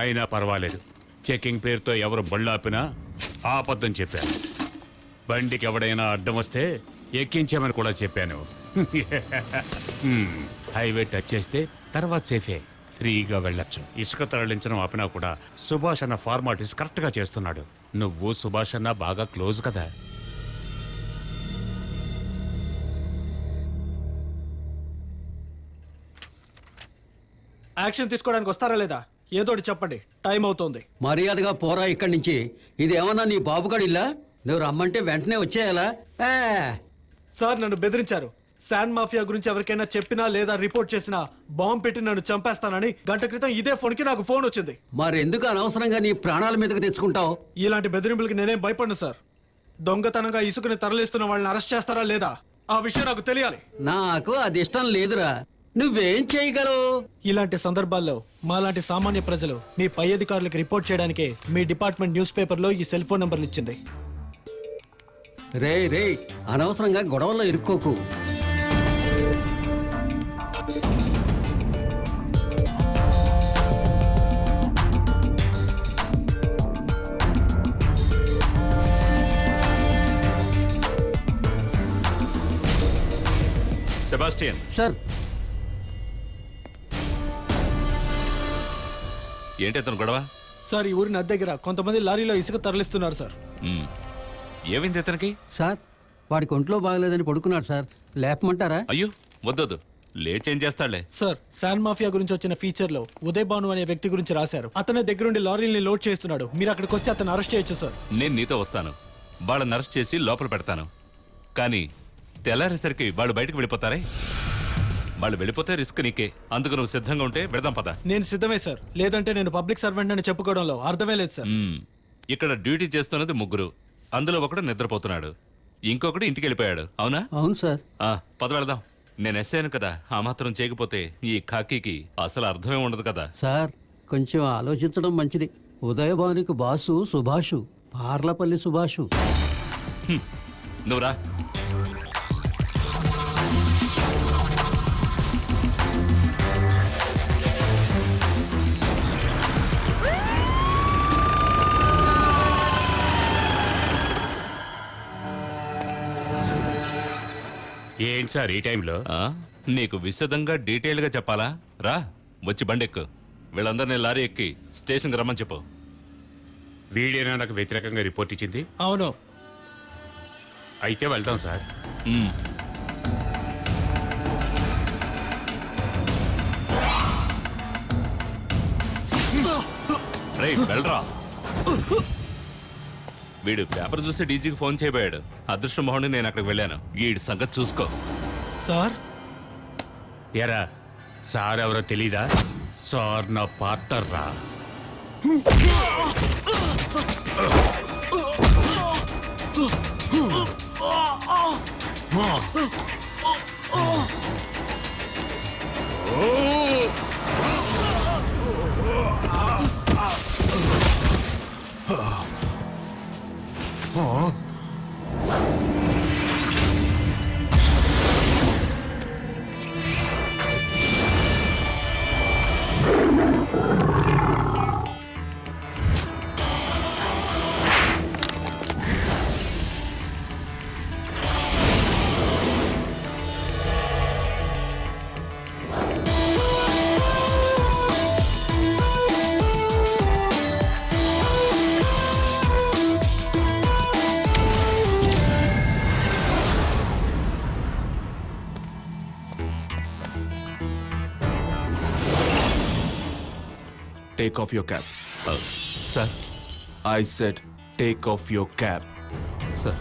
అయినా పర్వాలేదు. చెకింగ్ పేరుతో ఎవరు బళ్ళు ఆపినా ఆపద్దని చెప్పాను. బండికి ఎవడైనా అడ్డం వస్తే ఎక్కించామని కూడా చెప్పాను. హైవే టచ్ చేస్తే తర్వాత సేఫే, ఫ్రీగా వెళ్ళొచ్చు. ఇసుక తరలించడం ఆపినా కూడా సుభాష్ అన్న ఫార్మాలిటీస్ కరెక్ట్గా చేస్తున్నాడు. నువ్వు సుభాష్ అన్న బాగా క్లోజ్ కదా. యాక్షన్ తీసుకోవడానికి వస్తారా లేదా? ఏదోటి చెప్పండి, టైం అవుతోంది. మర్యాదగా పోరా ఇక్కడి నుంచి. ఇది ఏమన్నా నీ బాబుగాడిల్లా? నువ్వు రమ్మంటే వెంటనే వచ్చేయాలా? సార్, నన్ను బెదిరించారు. శాండ్ మాఫియా గురించి ఎవరికైనా చెప్పినా లేదా రిపోర్ట్ చేసినా బాంబు పెట్టి నన్ను చంపేస్తానని గంట క్రితం ఇదే ఫోన్కి నాకు ఫోన్ వచ్చింది. మరెందుకు అనవసరంగా నీ ప్రాణాల మీదకి తెచ్చుకుంటావు? ఇలాంటి బెదిరింపులకి నేనేం భయపడను సార్. దొంగతనంగా ఇసుకని తరలిస్తున్న వాళ్ళని అరెస్ట్ చేస్తారా లేదా ఆ విషయం నాకు తెలియాలి. నాకు అది ఇష్టం లేదురా. నువ్వేం చేయగలవు? ఇలాంటి సందర్భాల్లో మాలాంటి సామాన్య ప్రజలు మీ పై అధికారులకు రిపోర్ట్ చేయడానికే మీ డిపార్ట్మెంట్ న్యూస్ పేపర్లో ఈ సెల్ ఫోన్ నంబర్లు ఇచ్చింది. రే అనవసరంగా గొడవల్లో ఇరుక్కోకు. సెబాస్టియన్ సార్, ఏంటి అతను గొడవ? సార్, ఈ ఊరి నది దగ్గర కొంతమంది లారీలో ఇసుక తరలిస్తున్నారు సార్. ఏమైంది అతనికి? సార్ వాడికి ఒంట్లో బాగలేదని పడుకున్నాడు సార్. లేపమంటారా? అయ్యో వద్దొద్దు, లేచేం చేస్తాడులే. సార్, శాండ్ మాఫియా గురించి వచ్చిన ఫీచర్ లో ఉదయ్ భాను అనే వ్యక్తి గురించి రాశారు. అతనే దగ్గరుండి లారీల్ని లోడ్ చేస్తున్నాడు. మీరు అక్కడికి వస్తే అతను అరెస్ట్ చేయొచ్చు సార్. నేను నీతో వస్తాను, వాళ్ళని అరెస్ట్ చేసి లోపల పెడతాను. కానీ తెల్లారేసరికి వాళ్ళు బయటకు వెళ్ళిపోతారే. వాళ్ళు వెళ్ళిపోతే రిస్క్ నీకే. అందుకు నువ్వు సిద్ధంగా ఉంటే పెడదాం పద. నేను సిద్ధమే సార్. లేదంటే నేను పబ్లిక్ సర్వెంట్ అని చెప్పుకోవడంలో అర్థమే లేదు సార్. ఇక్కడ డ్యూటీ చేస్తున్నది ముగ్గురు, అందులో ఒకడు నిద్రపోతున్నాడు, ఇంకొకడు ఇంటికి వెళ్ళిపోయాడు. అవునా? అవును సార్. పద వెళదాం. నేను ఎస్ఐను కదా, ఆ మాత్రం చేయకపోతే ఈ ఖాకీకి అసలు అర్థమే ఉండదు కదా. సార్ కొంచెం ఆలోచించడం మంచిది. ఉదయభానుకి బాసు సుభాషు, పార్లపల్లి సుభాషు. నువ్వురా. ఏంటి సార్ ఈ టైంలో? నీకు విశదంగా డీటెయిల్గా చెప్పాలా? రా, వచ్చి బండెక్కు. వీళ్ళందరినీ లారీ ఎక్కి స్టేషన్కి రమ్మని చెప్పు. వీడేనా నాకు వ్యతిరేకంగా రిపోర్ట్ ఇచ్చింది? అవును. అయితే వెళ్తాం సార్. వెళ్ళరా. వీడు పేపర్ చూసి డీజీకి ఫోన్ చేయబోయాడు. అదృష్టం మొహండి నేను అక్కడికి వెళ్ళాను. వీడి సంగతి చూసుకో. సార్, ఎరా సార్ ఎవరో తెలీదా? సార్ నా పార్ట్నర్ రా. Take off your cap. Sir. I said take off your cap. Sir.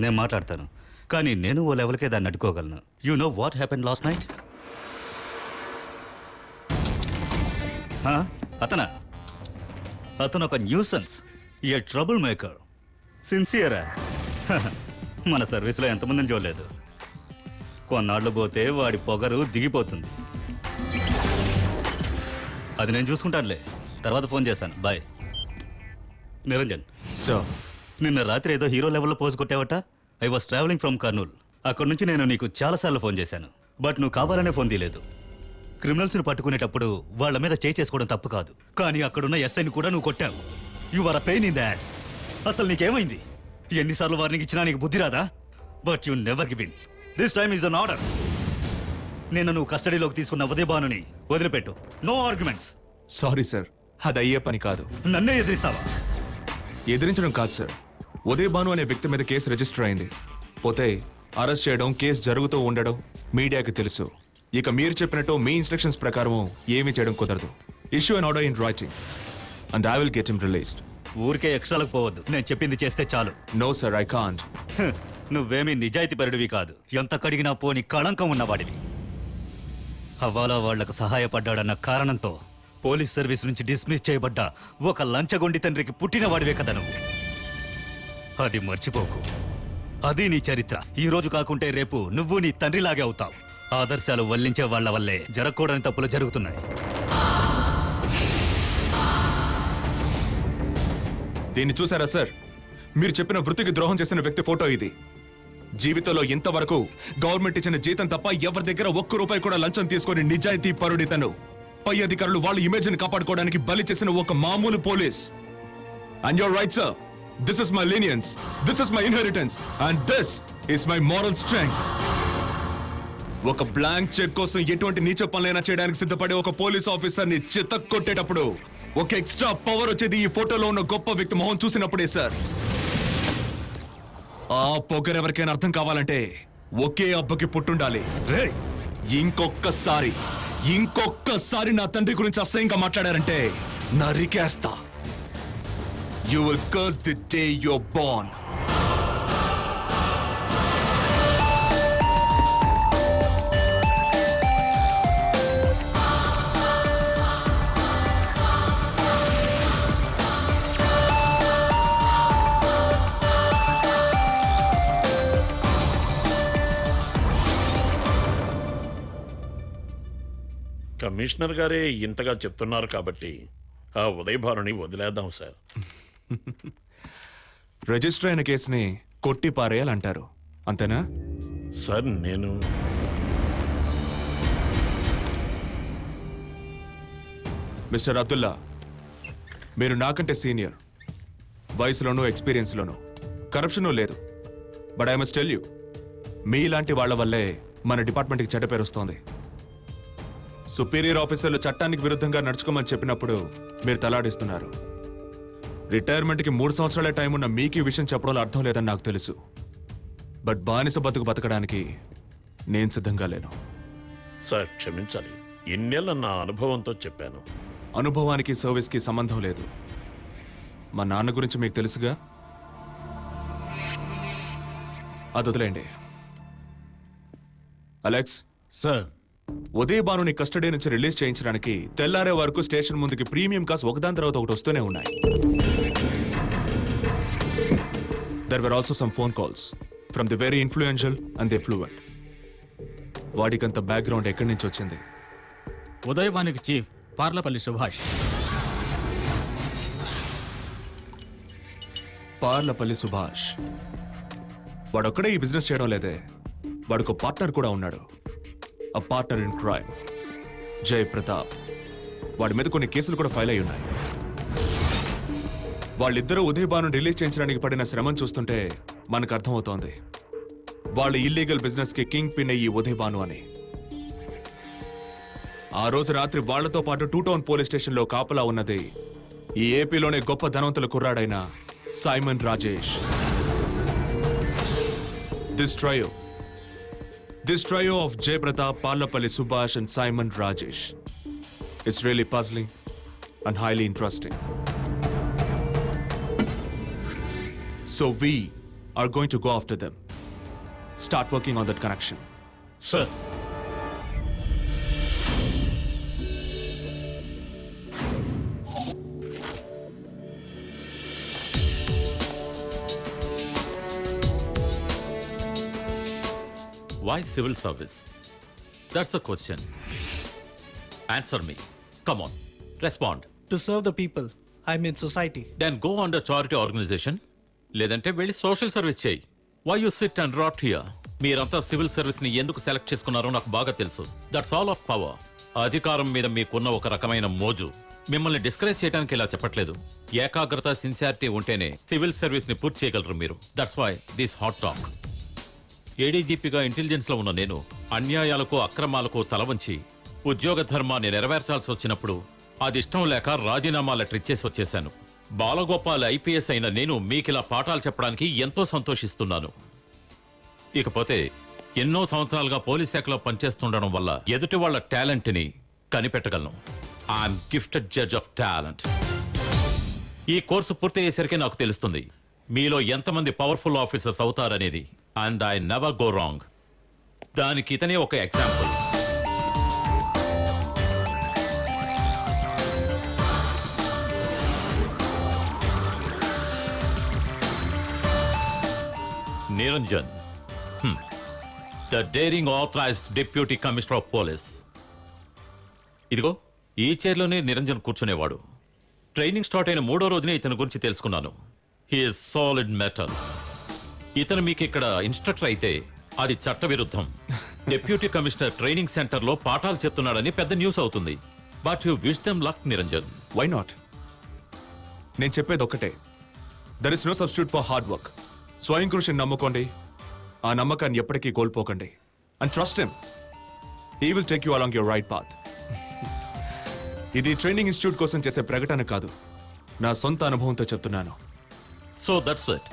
నేను మాట్లాడతాను, కానీ నేను ఓ లెవెల్కే దాన్ని అడ్డుకోగలను. You know what happen last night? అతను ఒక న్యూసెన్స్, ఏ ట్రబుల్ మేకర్. సిన్సియరా? మన సర్వీస్లో ఎంతమందిని చూడలేదు. కొన్నాళ్ళు పోతే వాడి పొగరు దిగిపోతుంది. అది నేను చూసుకుంటానులే, తర్వాత ఫోన్ చేస్తాను. బాయ్. నిరంజన్, Sir, నిన్న రాత్రి ఏదో హీరో లెవెల్లో పోజు కొట్టావట. I was travelling from Kurnool. అక్కడి నుంచి నేను నీకు చాలాసార్లు ఫోన్ చేశాను, బట్ నువ్వు కావాలనే ఫోన్ తీయలేదు. క్రిమినల్స్ని పట్టుకునేటప్పుడు వాళ్ళ మీద చేయి చేసుకోవడం తప్పు కాదు, కానీ అక్కడున్న ఎస్ఐని కూడా నువ్వు కొట్టావు. You are a pain in the ass. అసలు నీకేమైంది? ఎన్నిసార్లు వార్నింగ్ ఇచ్చినా నీకు బుద్ధి రాదా? But you never give in. This time is an order. నిన్న నువ్వు కస్టడీలోకి తీసుకున్న ఉదయ్ భానుని వదిలిపెట్టు. No arguments. సారీ సార్, అది అయ్యే పని కాదు. నన్నే ఎదిరిస్తావా? ఎదిరించడం కాదు సార్, ఉదయ్ భాను అనే వ్యక్తి మీద కేసు రిజిస్టర్ అయింది. పోతే అరెస్ట్ చేయడం, కేసు జరుగుతూ ఉండడం మీడియాకి తెలుసు. ఇక మీరు చెప్పినట్టు మీ ఇన్స్ట్రక్షన్స్ ప్రకారం ఏమీ చేయడం కుదరదు. Issue an order in writing and I will get him released. ఊరికే ఎక్స్ట్రాలకు పోవద్దు, నేను చెప్పింది చేస్తే చాలు. No sir, I can't. నువ్వేమీ నిజాయితీపరుడివి కాదు, ఎంత కడిగినా పోని కళంకం ఉన్నవాడివి. హవాలా వాళ్లకు సహాయపడ్డాడన్న కారణంతో పోలీస్ సర్వీస్ నుంచి డిస్మిస్ చేయబడ్డ ఒక లంచగొండి తండ్రికి పుట్టినవాడివే కదా నువ్వు. అది మర్చిపోకు. అది నీ చరిత్ర. ఈ రోజు కాకుంటే రేపు నువ్వు నీ తండ్రిలాగే అవుతావు. ఆదర్శాలు వల్లించే వాళ్ల వల్లే జరగకూడని తప్పులు జరుగుతున్నాయి. దీన్ని చూసారా సార్? మీరు చెప్పిన వృత్తికి ద్రోహం చేసిన వ్యక్తి ఫోటో ఇది. జీవితంలో ఇంతవరకు గవర్నమెంట్ ఇచ్చిన జీతం తప్ప ఎవరి దగ్గర ఒక్క రూపాయి కూడా లంచం తీసుకొని నిజాయితీ పరుడి తను. పై అధికారులు వాళ్ళ ఇమేజ్ ని కాపాడుకోవడానికి బలి చేసిన ఒక మామూలు police. And you're right sir, this is my lenience, this is my inheritance and this is my moral strength. ఒక బ్లాంక్ చెక్ కోసం ఎటువంటి నీచ పనులైనా చేయడానికి సిద్ధపడే ఒక పోలీస్ ఆఫీసర్ ని చితక్కొట్టేటప్పుడు ఒక ఎక్స్ట్రా పవర్ వచ్చేది ఈ ఫోటోలో ఉన్న గొప్ప వ్యక్తి మొహం చూసినప్పుడే సార్. ఆ పొగరు ఎవరికైనా అర్థం కావాలంటే ఒకే అబ్బకి పుట్టుండాలి. రేయ్, ఇంకొక్కసారి నా తండ్రి గురించి అసహ్యంగా మాట్లాడారంటే నరికేస్తా. You will curse the day your born. Commissioner గారే ఇంతగా చెప్తున్నారు కాబట్టి ఆ ఉదయ్ భానుని వదిలేద్దాం సార్. రిజిస్టర్ అయిన కేసుని కొట్టి పారేయాలంటారు, అంతేనా? సార్ నేను మిస్టర్ అబ్దుల్లా, మీరు నాకంటే సీనియర్, వయసులోనూ ఎక్స్పీరియన్స్లోనూ కరప్షను లేదు. But I must tell you, మీలాంటి వాళ్ల వల్లే మన డిపార్ట్మెంట్కి చెడ్డ పేరు వస్తోంది. సుపీరియర్ ఆఫీసర్లు చట్టానికి విరుద్ధంగా నడుచుకోమని చెప్పినప్పుడు మీరు తలాడిస్తున్నారు. రిటైర్మెంట్కి 3 సంవత్సరాలే టైం ఉన్న మీకు ఈ విషయం చెప్పడంలో అర్థం లేదని నాకు తెలుసు. బట్ బానిస బతుకు బతకడానికి నేను సిద్ధంగా లేను. సార్ క్షమించాలి, ఇన్నేళ్ళ నా అనుభవంతో చెప్పాను. అనుభవానికి సర్వీస్కి సంబంధం లేదు. మా నాన్న గురించి మీకు తెలుసుగా, అది వదిలేండి. అలెక్స్ సార్, ఉదయ్ భానుని కస్టడీ నుంచి రిలీజ్ చేయించడానికి తెల్లారే వరకు స్టేషన్ ముందుకి ప్రీమియం కాస్ ఒకదాని తర్వాత ఒకటి వస్తూనే ఉన్నాయి. There were also some phone calls from the very influential and the fluent. వాడికంత బ్యాక్గ్రౌండ్ ఎక్కడి నుంచి వచ్చింది? ఉదయవానికి చీఫ్ పార్లపల్లి సుభాష్. పార్లపల్లి సుభాష్ వాడొక్కడే ఈ బిజినెస్ చేయడం లేదే, వాడికి పార్ట్నర్ కూడా ఉన్నాడు. A partner in crime, జై ప్రతాప్. వాడి మీద కొన్ని కేసులు కూడా ఫైల్ అయి ఉన్నాయి. వాళ్ళిద్దరూ ఉదయ్ భాను రిలీజ్ చేయించడానికి పడిన శ్రమను చూస్తుంటే మనకు అర్థమవుతోంది వాళ్ళ ఇల్లీగల్ బిజినెస్ కి కింగ్ పిన్ ఈ ఉదయ్ భాను అని. ఆ రోజు రాత్రి వాళ్లతో పాటు 2 టౌన్ పోలీస్ స్టేషన్ లో కాపలా ఉన్నది ఈ ఏపీలోనే గొప్ప ధనవంతుల కుర్రాడైన Simon Rajesh. This trio of Jay Pratap, Parlapalli Subhash and Simon Rajesh is really puzzling and highly interesting. So we, are going to go after them. Start working on that connection. Sir Why civil service? That's the question. Answer me. Come on. Respond. To serve the people, I mean society. Then go under charity organization. లేదంటే వెళ్ళి social service చేయి. Why you sit and rot here? మీరంతా civil service ని ఎందుకు select చేసుకున్నారో నాకు బాగా తెలుసు. That's all of power. అధికారం మీద మీకున్న ఒక రకమైన మోజు. మిమ్మల్ని డిస్కరేజ్ చేయడానికి ఇలా చెప్పట్లేదు. ఏకాగ్రత, సిన్సియారిటీ ఉంటేనే సివిల్ సర్వీస్ ని పూర్తి చేయగలరు మీరు. That's why this hot talk. ఏడీజీపీగా ఇంటెలిజెన్స్ లో ఉన్న నేను అన్యాయాలకు, అక్రమాలకు తలవంచి ఉద్యోగ ధర్మాన్ని నెరవేర్చాల్సి వచ్చినప్పుడు అది ఇష్టం లేక రాజీనామా లెటర్ ఇచ్చేసి వచ్చేశాను. బాలగోపాల్ ఐపీఎస్ అయిన నేను మీకిలా పాఠాలు చెప్పడానికి ఎంతో సంతోషిస్తున్నాను. ఇకపోతే ఎన్నో సంవత్సరాలుగా పోలీస్ శాఖలో పనిచేస్తుండడం వల్ల ఎదుటి వాళ్ళ టాలెంట్ ని కనిపెట్టగలను. I'm gifted judge of talent. ఈ కోర్సు పూర్తయ్యేసరికి నాకు తెలుస్తుంది మీలో ఎంతమంది పవర్ఫుల్ ఆఫీసర్స్ అవుతారనేది. And I never go wrong. దానికి ఇతనే ఒక example. Niranjan, the daring authorised deputy commissioner of police. ఇదిగో ఈ చైర్లోనే నిరంజన్ కూర్చునేవాడు. ట్రైనింగ్ స్టార్ట్ అయిన 3వ రోజునే ఇతని గురించి తెలుసుకున్నాను. He's solid metal. ఇతను మీకు ఇక్కడ ఇన్స్ట్రక్టర్ అయితే అది చట్టవిరుద్ధం. డిప్యూటీ కమిషనర్ ట్రైనింగ్ సెంటర్లో పాఠాలు చెప్తున్నాడని పెద్ద న్యూస్ అవుతుంది. But you wish them luck Niranjan. Why not? నేను చెప్పేది ఒక్కటే, there is no substitute for hard work. స్వయం కృషిని నమ్ముకోండి, ఆ నమ్మకాన్ని ఎప్పటికీ కోల్పోకండి. And trust him, he will take you along your right path. ఇది ట్రైనింగ్ ఇన్స్టిట్యూట్ కోసం చేసే ప్రకటన కాదు, నా సొంత అనుభవంతో చెప్తున్నాను. సో దట్స్ ఇట్.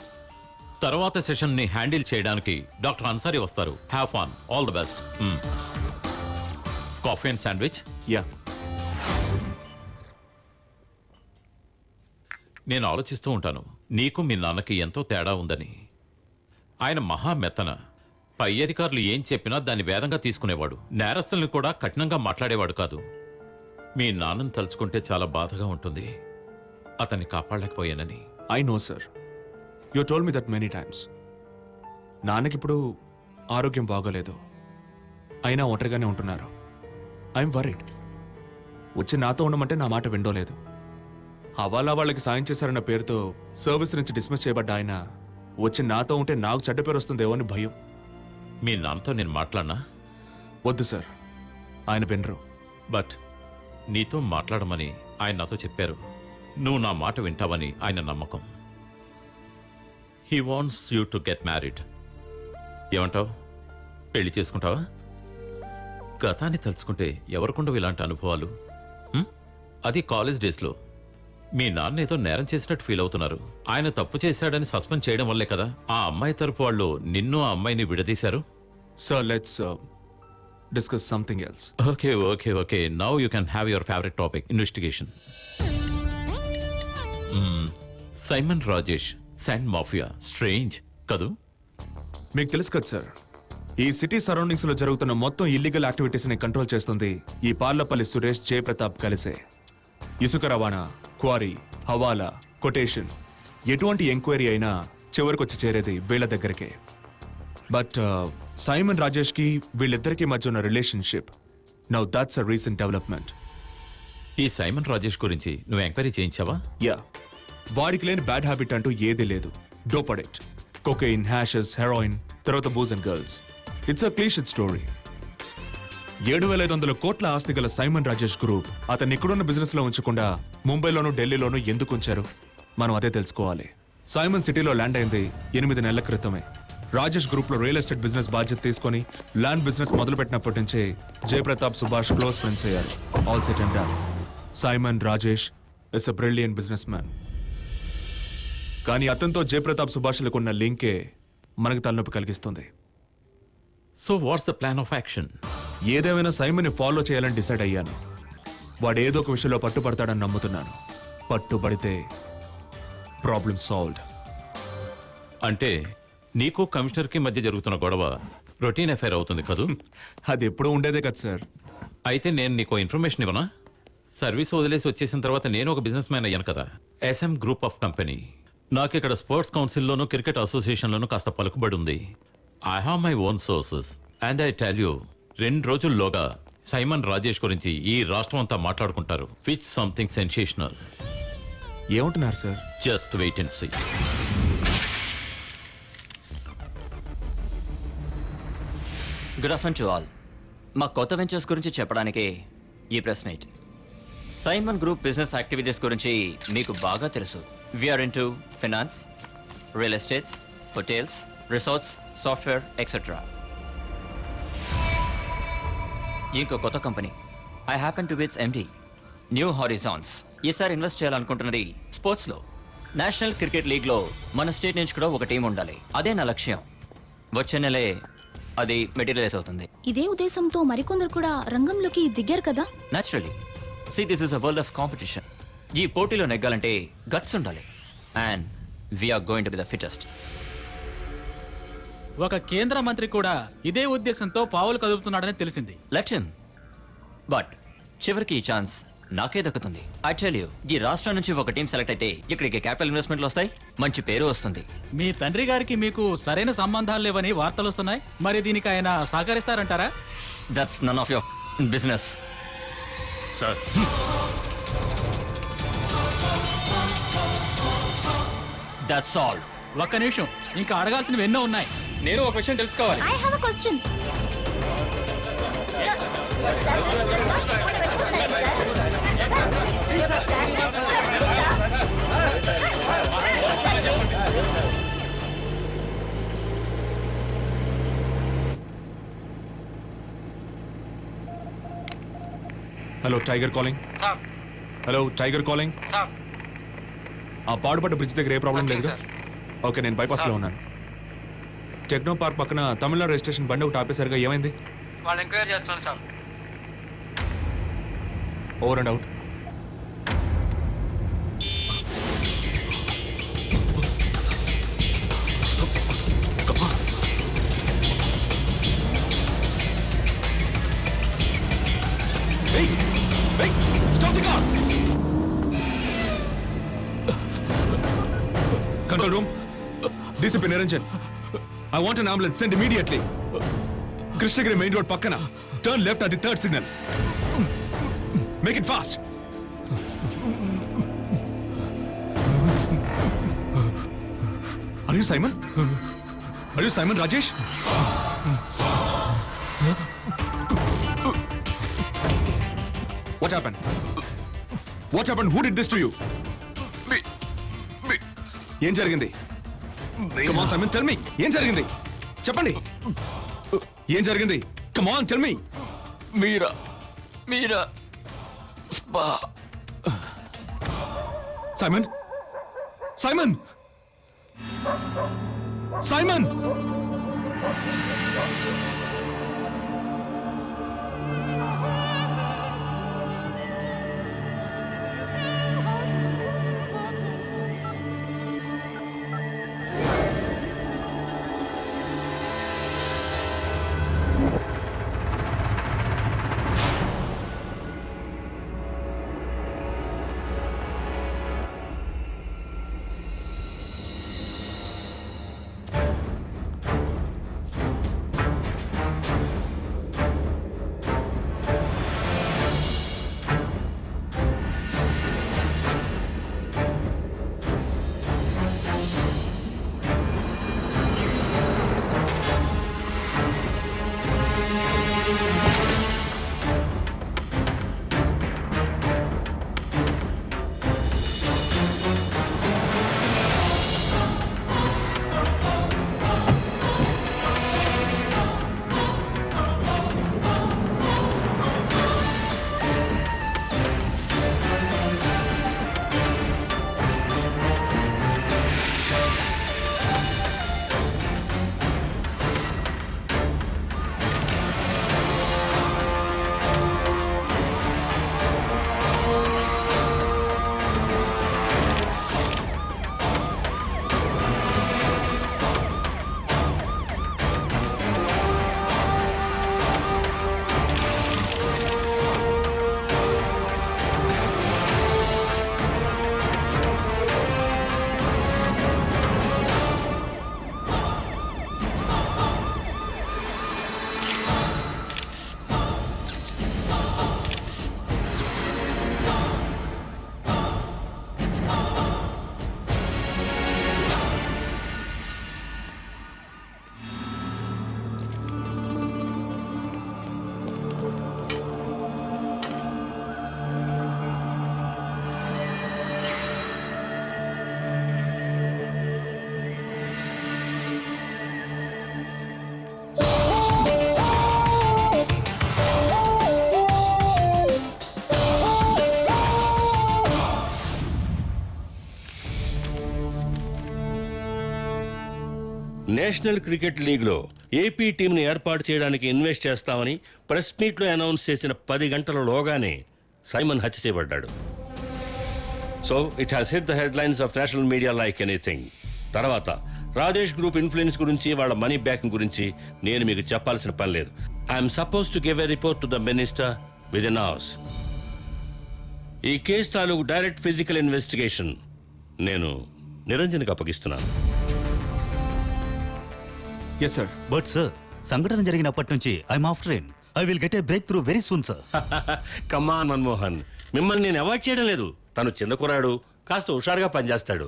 తర్వాత సెషన్ ని హ్యాండిల్ చేయడానికి డాక్టర్ అన్సారీ వస్తారు. Have fun. All the best. Coffee and sandwich. Yeah, నేను ఆలోచిస్తూ ఉంటాను, నీకు మీ నాన్నకి ఎంతో తేడా ఉందని. ఆయన మహా మెత్తన. పై అధికారులు ఏం చెప్పినా దాన్ని వేదంగా తీసుకునేవాడు. నేరస్తుల్ని కూడా కఠినంగా మాట్లాడేవాడు కాదు. మీ నాన్నను తలుచుకుంటే చాలా బాధగా ఉంటుంది. అతన్ని కాపాడలేకపోయానని. I know sir, you told me that many times. నాన్నకిప్పుడు ఆరోగ్యం బాగోలేదు, అయినా ఒంటరిగానే ఉంటున్నారు. I'm worried. వచ్చి నాతో ఉండమంటే నా మాట విండోలేదు. హవాలా వాళ్ళకి సాయం చేశారన్న పేరుతో సర్వీస్ నుంచి డిస్మిస్ చేయబడ్డ ఆయన వచ్చి నాతో ఉంటే నాకు చెడ్డ పేరు వస్తుందేమో అని భయం. మీ నాన్నతో నేను మాట్లాడినా? వద్దు సార్, ఆయన వినరు. బట్ నీతో మాట్లాడమని ఆయన నాతో చెప్పారు. నువ్వు నా మాట వింటావని ఆయన నమ్మకం. He wants you to get married. ఏమంటావు? పెళ్లి చేసుకుంటావా? గతాన్ని తలుచుకుంటే ఎవరికుండవు ఇలాంటి అనుభవాలు? అది కాలేజ్ డేస్లో. మీ నాన్న ఏదో నేరం చేసినట్టు ఫీల్ అవుతున్నారు. ఆయన తప్పు చేశాడని సస్పెండ్ చేయడం వల్లే కదా ఆ అమ్మాయి తరపు వాళ్ళు నిన్ను ఆ అమ్మాయిని విడదీశారు. Sir, let's discuss something else. Okay okay okay now you can have your favourite topic, investigation. Simon Rajesh, sand mafia. Strange కదూ? మీకు తెలుసు కదా సార్, ఈ సిటీ సరౌండింగ్స్ లో జరుగుతున్న మొత్తం ఇల్లీగల్ యాక్టివిటీస్ ని కంట్రోల్ చేస్తుంది ఈ పార్లపల్లి సురేష్, జయప్రతాప్ కలిసే. ఇసుక రవాణా, క్వారీ, హవాలా, కొటేషన్, ఎటువంటి ఎంక్వైరీ అయినా చివరికి వచ్చి చేరేది వీళ్ళ దగ్గరకే. బట్ సైమన్ రాజేష్ కి వీళ్ళిద్దరికీ మధ్య ఉన్న relationship, now that's a recent development. ఈ సైమన్ రాజేష్ గురించి నువ్వు ఎంక్వైరీ చేయించావా? యా, వాడికి లేని బ్యాడ్ హ్యాబిట్ అంటూ ఏదీ లేదు. Dope addict, cocaine, hashes, heroin, తర్వాత booze and girls. It's a clichéd story. 7,500 కోట్ల ఆస్తి గల సైమన్ రాజేష్ గ్రూప్ అతన్ని ఇక్కడున్న బిజినెస్ లో ఉంచకుండా ముంబైలోనూ ఢిల్లీలోనూ ఎందుకు ఉంచారు? మనం అదే తెలుసుకోవాలి. సైమన్ సిటీలో ల్యాండ్ అయింది 8 నెలల క్రితమే. రాజేష్ గ్రూప్ లో రియల్ ఎస్టేట్ బిజినెస్ బాధ్యత తీసుకొని ల్యాండ్ బిజినెస్ మొదలుపెట్టినప్పటి నుంచే జయప్రతాప్, సుభాష్ క్లోజ్ ఫ్రెండ్స్ అయ్యారు. All set and done. Simon Rajesh is a brilliant business man. కానీ అతనితో జయప్రతాప్, సుభాష్లకు ఉన్న లింకే మనకు తలనొప్పి కలిగిస్తుంది. So what's the plan of action? ఏదేమైనా సైమన్ని ఫాలో చేయాలని డిసైడ్ అయ్యాను. వాడు ఏదో ఒక విషయంలో పట్టుపడతాడని నమ్ముతున్నాను. పట్టుబడితే ప్రాబ్లం సాల్వ్డ్. అంటే నీకు కమిషనర్కి మధ్య జరుగుతున్న గొడవ రొటీన్ అఫైర్ అవుతుంది కదూ? అది ఎప్పుడూ ఉండేదే కదా సార్. అయితే నేను నీకు ఇన్ఫర్మేషన్ ఇవ్వనా? సర్వీస్ వదిలేసి వచ్చేసిన తర్వాత నేను ఒక బిజినెస్ మ్యాన్ అయ్యాను కదా. SM group of company. నాకు ఇక్కడ స్పోర్ట్స్ కౌన్సిల్లోనూ క్రికెట్ అసోసియేషన్లోనూ కాస్త పలుకుబడి ఉంది. I have my own sources and I tell you, 2 రోజుల్లోగా సైమన్ రాజేష్ గురించి ఈ రాష్ట్రం అంతా మాట్లాడుకుంటారు. Which something sensational. ఏమంటున్నారు sir? Just wait and see. Good afternoon to all. మా కొత్త వెంచర్స్ గురించి చెప్పడానికి ఈ press meet. Simon group business activities గురించి మీకు బాగా తెలుసు. We're into finance, real estates, hotels, resorts, software etcetera. ఇంకో కొత్త company I happen to bits MD, new horizons. ఈసారి ఇన్వెస్ట్ చేయాలనుకుంటున్నది స్పోర్ట్స్లో. నేషనల్ క్రికెట్ లీగ్లో మన స్టేట్ నుంచి కూడా ఒక టీం ఉండాలి. అదే నా లక్ష్యం. వచ్చే నెలే అది మెటీరియలైజ్ అవుతుంది. ఇదే ఉద్దేశంతో మరికొందరు కూడా రంగంలోకి దిగారు కదా. Naturally. See, this is a world of competition. ఈ పోటీలో నెగ్గాలంటే గట్స్ ఉండాలి. And we are going to be the fittest. ఒక కేంద్ర మంత్రి కూడా ఇదే ఉద్దేశంతో పావులు కదుపుతున్నాడని తెలిసింది. Let him. బట్ చివరికి ఈ ఛాన్స్ నాకే దక్కుతుంది. ఐ టెల్ యూ, ఈ రాష్ట్రం నుంచి ఒక టీం సెలెక్ట్ అయితే ఇక్కడికి క్యాపిటల్ ఇన్వెస్ట్మెంట్లు వస్తాయి, మంచి పేరు వస్తుంది. మీ తండ్రి గారికి మీకు సరైన సంబంధాలు లేవని వార్తలు వస్తున్నాయి. మరి దీనికి ఆయన సహకరిస్తారంటారా? That's none of your business. Sir, that's all. ఒక్క నిమిషం, ఇంకా అడగాల్సినవి ఎన్నో ఉన్నాయి. నేను ఒక విషయం తెలుసుకోవాలి. I have a question. Hello tiger calling. Hello tiger calling. ఆ పాడుపడ్డ బ్రిడ్జ్ దగ్గర ఏ ప్రాబ్లం లేదు? ఓకే, నేను బైపాస్లో ఉన్నాను. టెక్నో పార్క్ పక్కన తమిళనాడు రిజిస్ట్రేషన్ బండి ఒకటి ఆపేసరిగా ఏమైంది? వాళ్ళు ఎంక్వైరీ చేస్తున్నారు sir. Over and out. Control room. DCP Niranjan. I want an ambulance. Send immediately. Krishnagiri main road pakkana. Turn left at the 3rd signal. Make it fast. Are you Simon? Are you Simon Rajesh? What happened? What happened? Who did this to you? ఏం జరిగింది? Come on Simon, tell me. ఏం జరిగింది? చెప్పండి. ఏం జరిగింది? Come on, tell me. Meera spa. Simon? Simon? Simon? National cricket లీగ్లో AP టీంని ఏర్పాటు చేయడానికి ఇన్వెస్ట్ చేస్తామని ప్రెస్ మీట్లో అనౌన్స్ చేసిన 10 గంటలలోగానే సైమన్ హత్య చేయబడ్డాడు. So it has hit the headlines of national media like anything. తర్వాత రాజేష్ గ్రూప్ ఇన్ఫ్లుయెన్స్ గురించి, వాళ్ళ మనీ బ్యాకింగ్ గురించి నేను మీకు చెప్పాల్సిన పని లేదు. I'm supposed to give a report to the minister within hours. ఈ కేసు తాలూకు డైరెక్ట్ ఫిజికల్ ఇన్వెస్టిగేషన్ నేను నిరంజన్కి అప్పగిస్తున్నాను. Yes sir. బట్ సార్, సంఘటన జరిగినప్పటి నుంచి I'm after in. I will get a breakthrough very soon sir. Come on Manmohan, మిమ్మల్ని నేను అవాయిడ్ చేయడం లేదు. తను చిన్న కురాడు, కాస్త హుషారుగా పనిచేస్తాడు.